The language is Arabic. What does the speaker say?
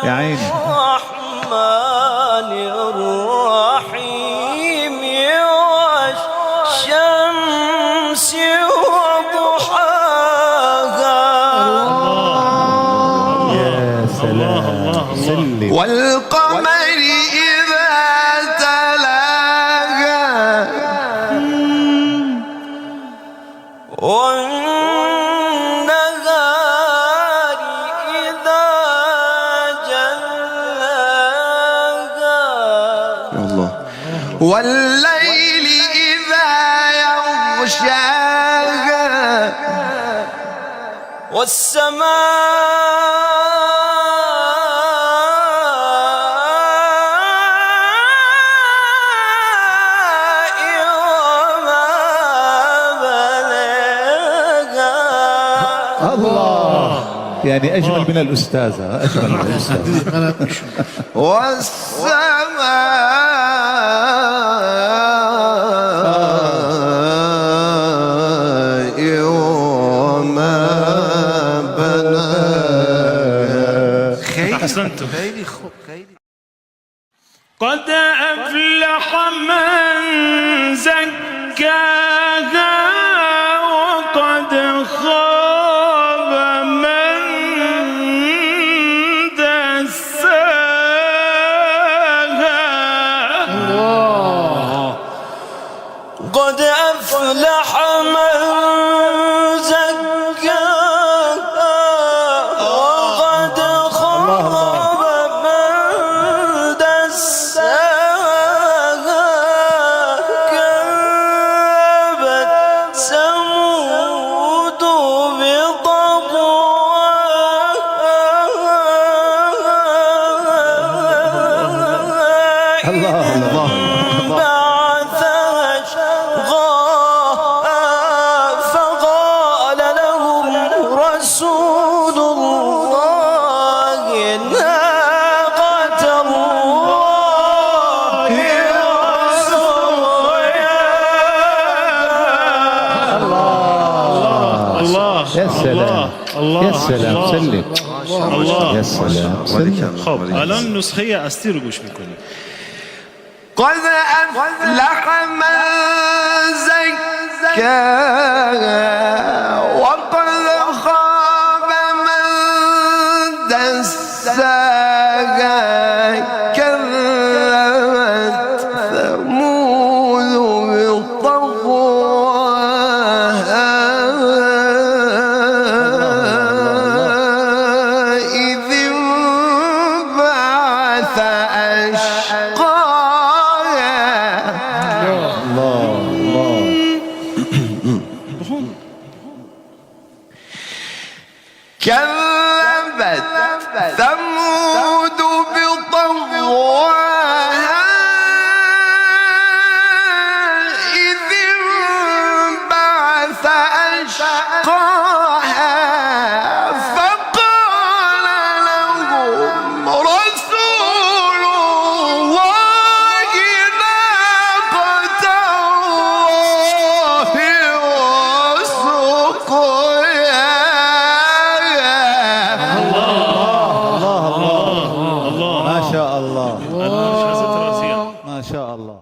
يا عيني. الرحمن الرحيم والشمس وضحاها يا سلام. سلم. والقمر إذا تلاها والنهار إذا جلاها الله والليل إذا يغشاها والسماء وما بناها الله. يعني أجمل من الأستاذة، أجمل من الأستاذة. والسماء وما بناها. أحسنتم. قد أفلح من زكاها وقد خاب من دساها. قد أفلح من زكاها وقد خاب من دساها. كذبت ثمود بطغواها الله الله. بعث أشقاها فقال لهم رسول الله ناقة الله وسقياها. الله. يا سلام. يا سلام. سلم. الله. يا سلام. سلم. خب الان نسخه اصلی رو گوش میکنیم. قد أفلح من زكاها وقد خاب من دساها. كذبت ثمود بطغواها إذ انبعث أشقاها. الله الله. كذبت ثمود بطغواها إذ انبعث أشقاها فقال لهم رسول الله ناقة الله وسقياها. الله الله. ما شاء الله. انا مش حاسس راسيا. ما شاء الله.